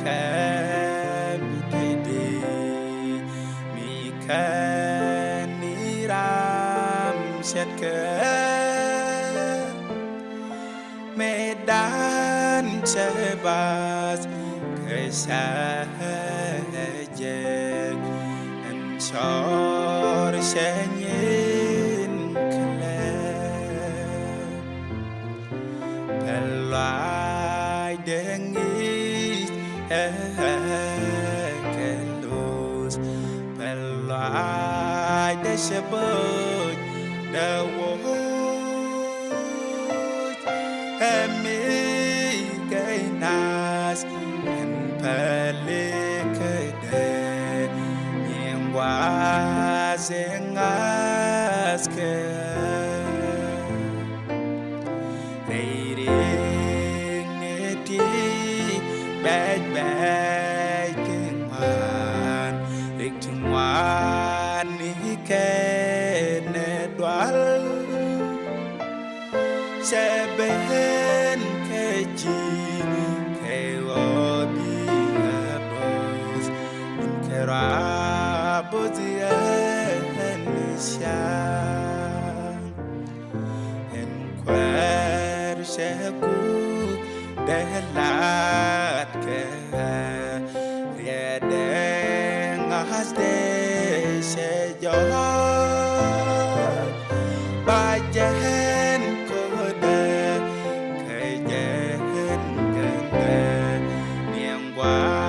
can be mi can ni ram shet ke medan chebas kesa je en chor shenyin kle pelai dengi kelos pelai de shebot the wo emi kainas en pelike zengas ke reiring neti bad kingwan riktingwan ni ke nedwal seben keji ke obi abos kera bozia en quer sheku delat ke riedeng hasde shejo bajen kode kejen gende niang wa